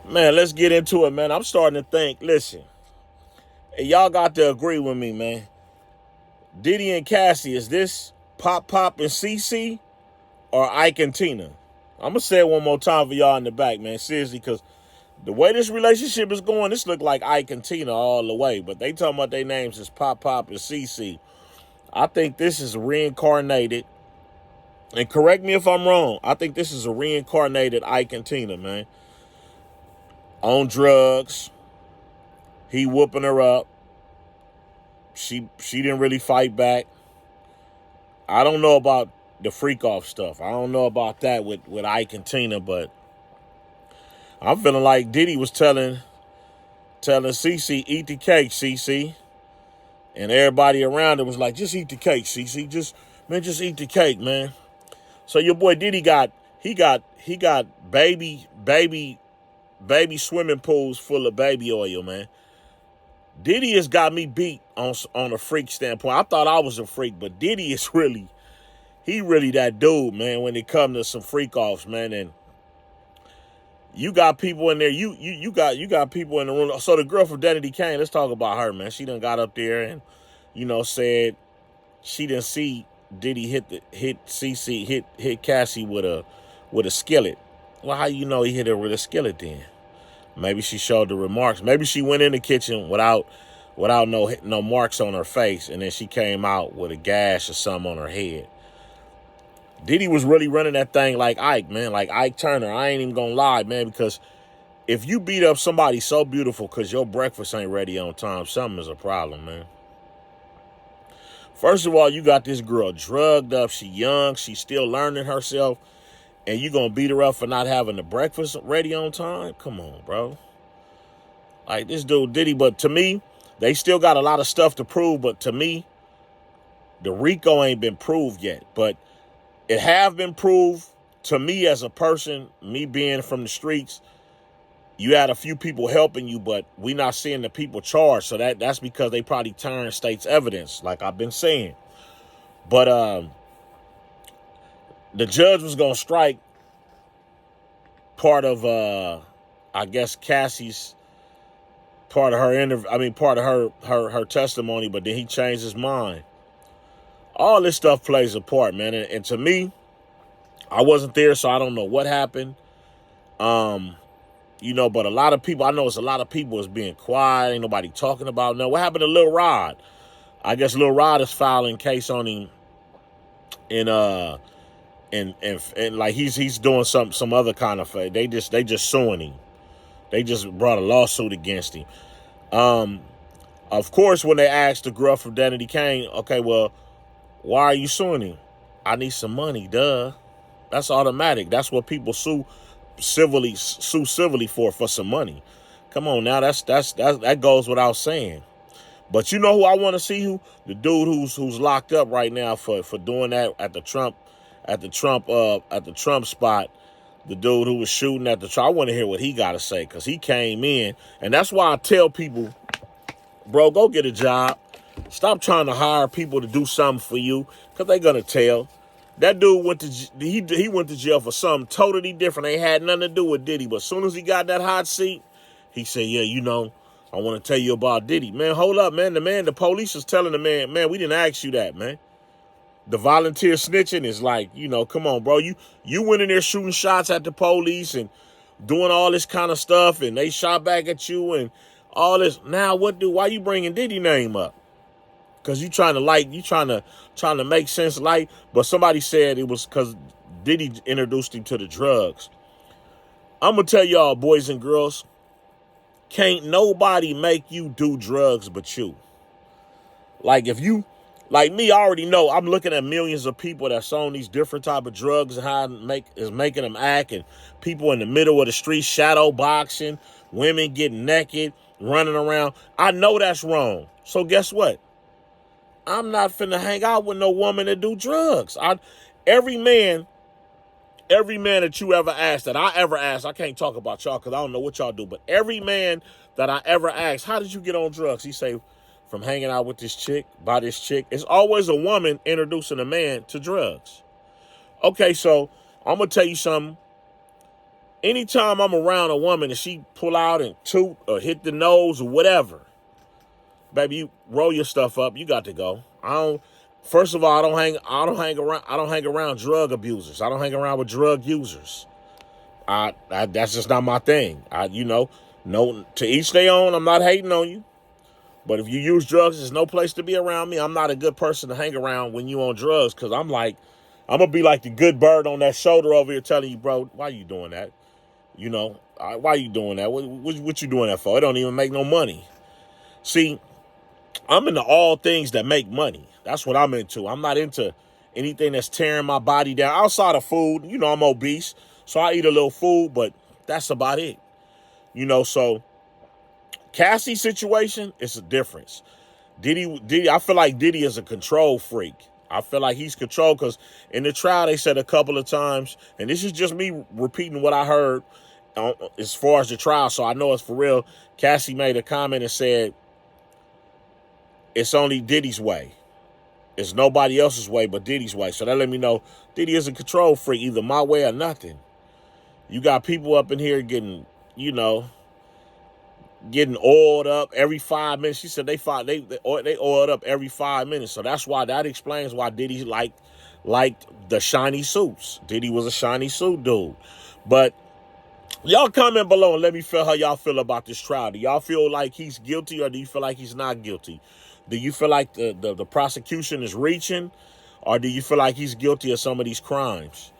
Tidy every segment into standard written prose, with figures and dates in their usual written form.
Man, let's get into it, man. I'm starting to think, listen, y'all got to agree with me, man. Diddy and Cassie, is this Pop Pop and CC or Ike and Tina? I'm going to say it one more time for y'all in the back, man. Seriously, because the way this relationship is going, this look like Ike and Tina all the way. But they talking about their names as Pop Pop and CC. I think this is reincarnated. And correct me if I'm wrong. I think this is a reincarnated Ike and Tina, man. On drugs. He whooping her up. She didn't really fight back. I don't know about the freak off stuff. I don't know about that with Ike and Tina, but I'm feeling like Diddy was telling Cece, eat the cake, Cece. And everybody around it was like, just eat the cake, Cece. Just eat the cake, man. So your boy Diddy got baby swimming pools full of baby oil, man. Diddy has got me beat on a freak standpoint. I thought I was a freak, but Diddy is really that dude, man, when it comes to some freak offs, man. And you got people in there. You got people in the room. So the girl from DIDDY Kane, let's talk about her, man. She done got up there and, said she didn't see Diddy hit CC hit Cassie with a skillet. Well, how you know he hit her with a skillet then? Maybe she showed the remarks. Maybe she went in the kitchen without no marks on her face, and then she came out with a gash or something on her head. Diddy was really running that thing like Ike, man, like Ike Turner. I ain't even gonna lie, man, because if you beat up somebody so beautiful because your breakfast ain't ready on time, something is a problem, man. First of all, you got this girl drugged up. She young. She's still learning herself. And you going to beat her up for not having the breakfast ready on time? Come on, bro. Like this dude Diddy. But to me, they still got a lot of stuff to prove. But to me, the RICO ain't been proved yet. But it have been proved to me as a person, me being from the streets. You had a few people helping you, but we not seeing the people charged. So that's because they probably turned state's evidence, like I've been saying. But the judge was going to strike part of, I guess, Cassie's part of her interview. I mean, part of her testimony, but then he changed his mind. All this stuff plays a part, man. And to me, I wasn't there, so I don't know what happened. But a lot of people, I know it's a lot of people is being quiet. Ain't nobody talking about no. What happened to Lil Rod? I guess Lil Rod is filing case on him and like he's doing some other kind of they just suing him. They just brought a lawsuit against him. Of course, when they asked the girl from DIDDY Kane, okay, well, why are you suing him? I need some money, duh. That's automatic. That's what people sue civilly for some money. Come on now, that goes without saying. But you know who I want to see? Who the dude who's locked up right now for doing that at the Trump spot. The dude who was shooting at the Trump. I want to hear what he got to say because he came in, and that's why I tell people, bro, go get a job. Stop trying to hire people to do something for you because they're gonna tell. That dude went to jail for something totally different. Ain't had nothing to do with Diddy. But as soon as he got that hot seat, he said, yeah, I want to tell you about Diddy. Man, hold up, man. The police is telling the man, we didn't ask you that, man. The volunteer snitching is like, come on, bro. You went in there shooting shots at the police and doing all this kind of stuff, and they shot back at you and all this. Now, why you bringing Diddy name up? Because you trying to make sense light. But somebody said it was because Diddy introduced him to the drugs. I'm going to tell y'all, boys and girls, can't nobody make you do drugs but you. Like if you, like me, I already know I'm looking at millions of people that's on these different type of drugs and how is making them act, and people in the middle of the street shadow boxing, women getting naked, running around. I know that's wrong. So guess what? I'm not finna hang out with no woman that do drugs. Every man that you ever asked, that I ever asked, I can't talk about y'all because I don't know what y'all do, but every man that I ever asked, how did you get on drugs? He say, from hanging out with this chick, by this chick. It's always a woman introducing a man to drugs. Okay, so I'm going to tell you something. Anytime I'm around a woman and she pull out and toot or hit the nose or whatever, baby, you roll your stuff up. You got to go. I don't. First of all, I don't hang around drug abusers. I don't hang around with drug users. That's just not my thing. No, to each their own. I'm not hating on you. But if you use drugs, there's no place to be around me. I'm not a good person to hang around when you on drugs, because I'm going to be like the good bird on that shoulder over here telling you, bro, why you doing that? Why you doing that? What you doing that for? It don't even make no money. See, I'm into all things that make money. That's what I'm into. I'm not into anything that's tearing my body down. Outside of food, I'm obese, so I eat a little food, but that's about it. So Cassie's situation is a difference. Diddy, I feel like Diddy is a control freak. I feel like he's controlled, because in the trial they said a couple of times, and this is just me repeating what I heard as far as the trial, so I know it's for real. Cassie made a comment and said, it's only Diddy's way. It's nobody else's way but Diddy's way. So that let me know Diddy is a control freak, either my way or nothing. You got people up in here getting oiled up every 5 minutes. She said they oiled up every 5 minutes. So that explains why Diddy liked the shiny suits. Diddy was a shiny suit dude. But y'all comment below and let me feel how y'all feel about this trial. Do y'all feel like he's guilty, or do you feel like he's not guilty? Do you feel like the prosecution is reaching, or do you feel like he's guilty of some of these crimes?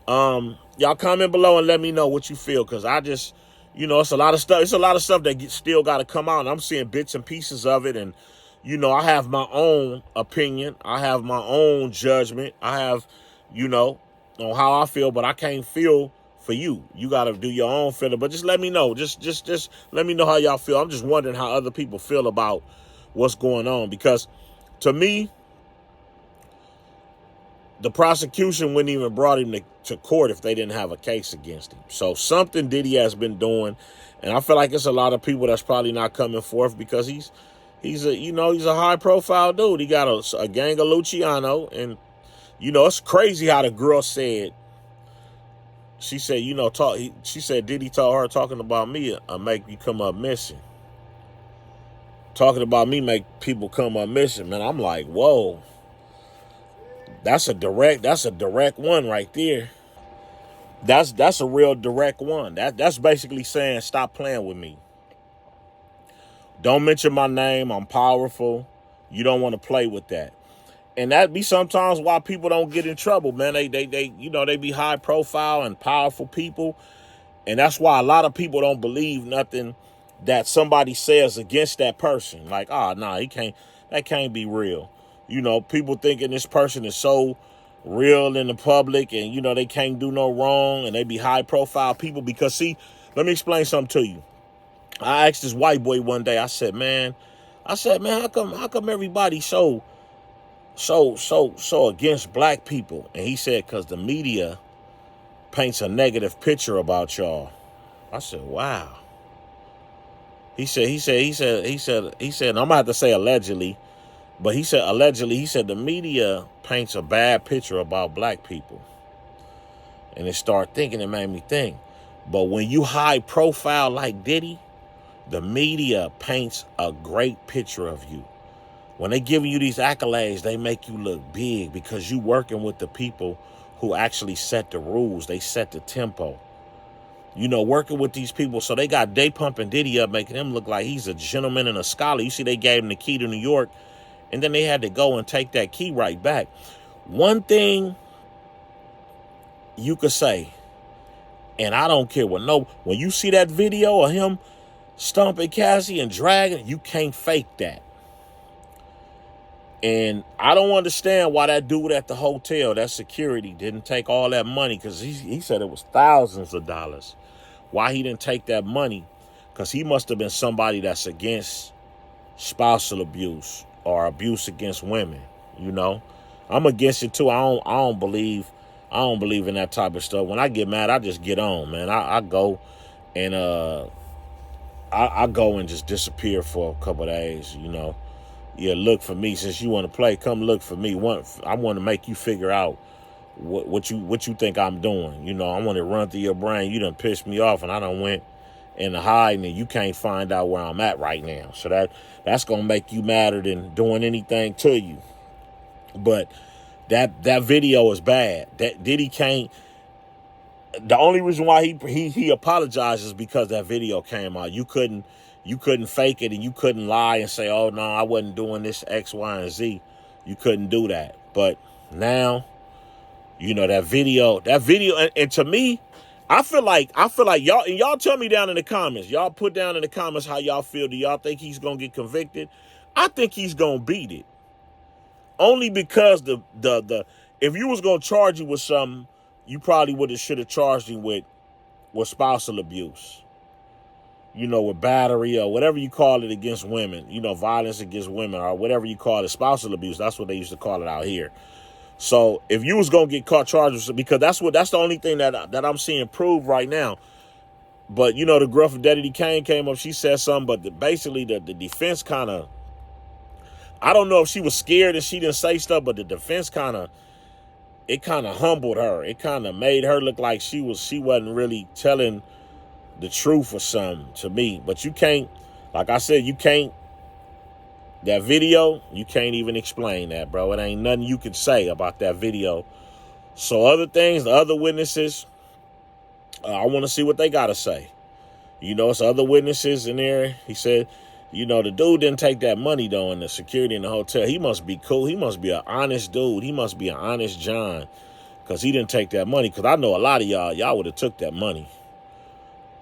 Y'all comment below and let me know what you feel, because I just, it's a lot of stuff. It's a lot of stuff that still got to come out. And I'm seeing bits and pieces of it, and I have my own opinion. I have my own judgment. I have, on how I feel, but I can't feel for you. You got to do your own feeling. But just let me know. Just let me know how y'all feel. I'm just wondering how other people feel about what's going on, because to me, the prosecution wouldn't even brought him to court if they didn't have a case against him. So something Diddy has been doing, and I feel like it's a lot of people that's probably not coming forth, because he's a high profile dude. He got a gang of Luciano, and it's crazy how the girl said. She said, she said Diddy told her, talking about me make you come up missing. Talking about me make people come up missing, man. I'm like, whoa. That's a direct one right there. That's a real direct one. That's basically saying, stop playing with me. Don't mention my name. I'm powerful. You don't want to play with that. And that be sometimes why people don't get in trouble, man. They be high profile and powerful people. And that's why a lot of people don't believe nothing that somebody says against that person. Like, that can't be real. People thinking this person is so real in the public, and, they can't do no wrong, and they be high profile people. Because, see, let me explain something to you. I asked this white boy one day, I said, man, how come everybody so against black people? And he said, because the media paints a negative picture about y'all. I said, wow. He said, and I'm gonna have to say allegedly, but he said the media paints a bad picture about black people. And it made me think. But when you high profile like Diddy, the media paints a great picture of you. When they giving you these accolades, they make you look big, because you working with the people who actually set the rules. They set the tempo. Working with these people. So they pumping Diddy up, making him look like he's a gentleman and a scholar. You see, they gave him the key to New York, and then they had to go and take that key right back. One thing you could say, and I don't care when you see that video of him stomping Cassie and dragging, you can't fake that. And I don't understand why that dude at the hotel, that security, didn't take all that money, because he said it was thousands of dollars. Why he didn't take that money? Because he must have been somebody that's against spousal abuse or abuse against women. I'm against it too. I don't believe in that type of stuff. When I get mad, I just get on, man. I go and I go and just disappear for a couple of days. Yeah, look for me. Since you want to play, come look for me. I want to make you figure out what you think I'm doing? You know, I want to run through your brain. You done pissed me off, and I done went in the hiding, and you can't find out where I'm at right now. So that's gonna make you madder than doing anything to you. But that video is bad. That Diddy can't. The only reason why he apologizes is because that video came out. You couldn't fake it, and you couldn't lie and say, oh no, I wasn't doing this X, Y, and Z. You couldn't do that. But now, you know, that video, and to me, I feel like y'all tell me down in the comments. Y'all put down in the comments how y'all feel. Do y'all think he's gonna get convicted? I think he's gonna beat it. Only because the if you was gonna charge you with something, you probably should have charged him with spousal abuse. You know, with battery or whatever you call it against women. You know, violence against women or whatever you call it, spousal abuse. That's what they used to call it out here. So if you was gonna get caught charged, because that's the only thing that I'm seeing proved right now. But you know, the girl from DIDDY came up. She said something, but basically the defense kind of. I don't know if she was scared and she didn't say stuff, but the defense kind of humbled her. It kind of made her look like she wasn't really telling the truth or something to me. But you can't, like I said, that video, you can't even explain that, bro. It ain't nothing you can say about that video. So other things, the other witnesses, I want to see what they got to say. You know, it's other witnesses in there. He said, you know, the dude didn't take that money, though, in the security in the hotel. He must be cool. He must be an honest dude. He must be an honest John, because he didn't take that money. Because I know a lot of y'all would have took that money.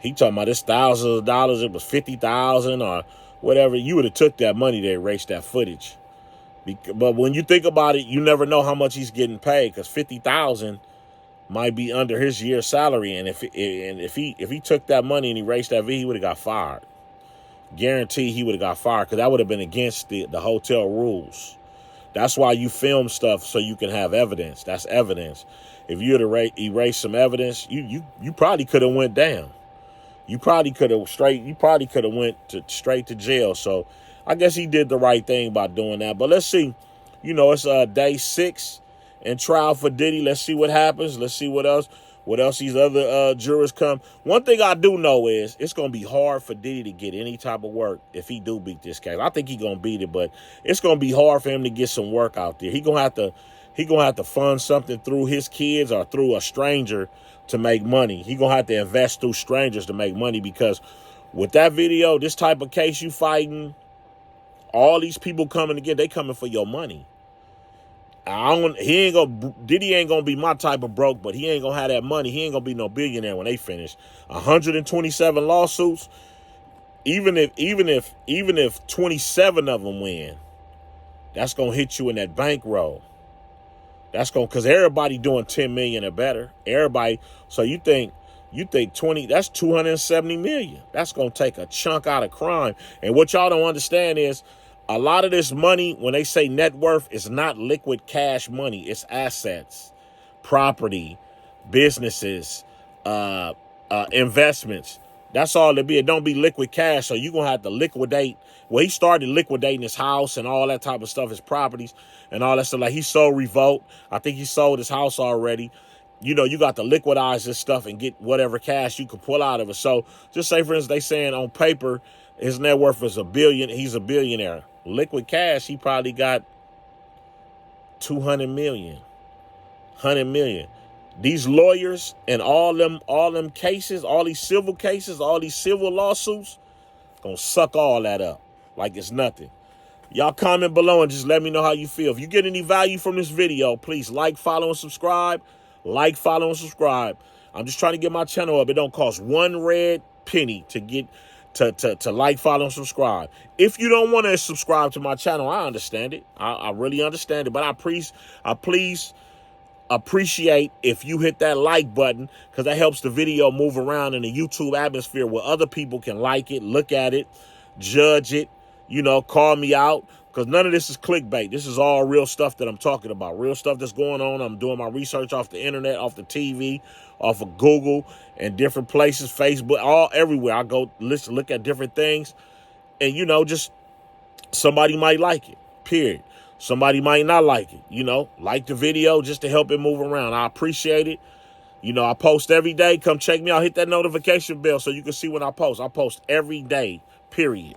He talking about this thousands of dollars. It was $50,000 or whatever. You would have took that money to erase that footage. But when you think about it, you never know how much he's getting paid, because $50,000 might be under his year's salary. And if he took that money and erased that video, he would have got fired. Guarantee he would have got fired, because that would have been against the hotel rules. That's why you film stuff, so you can have evidence. That's evidence. If you had erased some evidence, you probably could have went down. You probably could have went straight to jail. So I guess he did the right thing by doing that. But let's see. You know, it's day 6 in trial for Diddy. Let's see what happens. Let's see what else these other jurors come. One thing I do know is it's going to be hard for Diddy to get any type of work if he do beat this case. I think he's going to beat it, but it's going to be hard for him to get some work out there. He's going to have to fund something through his kids or through a stranger to make money. He's going to have to invest through strangers to make money, because with that video, this type of case you fighting, all these people coming to get, they coming for your money. Diddy ain't gonna be my type of broke, but he ain't gonna have that money. He ain't gonna be no billionaire when they finish. 127 lawsuits. Even if 27 of them win, that's gonna hit you in that bankroll. That's because everybody doing 10 million or better. Everybody. So you think 20? That's 270 million. That's gonna take a chunk out of crime. And what y'all don't understand is, a lot of this money, when they say net worth, is not liquid cash money. It's assets, property, businesses, investments. That's all it be. It don't be liquid cash. So you're going to have to liquidate. Well, he started liquidating his house and all that type of stuff, his properties and all that stuff. Like, he sold Revolt. I think he sold his house already. You know, you got to liquidize this stuff and get whatever cash you can pull out of it. So just say, for instance, they saying on paper, his net worth is $1 billion. He's a billionaire. Liquid cash, he probably got 200 million, 100 million. These lawyers and all them cases, all these civil cases, all these civil lawsuits, gonna suck all that up like it's nothing. Y'all comment below and just let me know how you feel. If you get any value from this video, please like, follow, and subscribe. Like, follow, and subscribe. I'm just trying to get my channel up. It don't cost one red penny to get to like, follow, and subscribe. If you don't want to subscribe to my channel, I understand it. I really understand it. But I please appreciate if you hit that like button, because that helps the video move around in the YouTube atmosphere where other people can like it, look at it, judge it, you know, call me out. Because none of this is clickbait. This is all real stuff that I'm talking about. Real stuff that's going on. I'm doing my research off the internet, off the TV, off of Google and different places, Facebook, all everywhere. I go look at different things. And, you know, just somebody might like it, period. Somebody might not like it, you know. Like the video just to help it move around. I appreciate it. You know, I post every day. Come check me out. Hit that notification bell so you can see when I post. I post every day, period.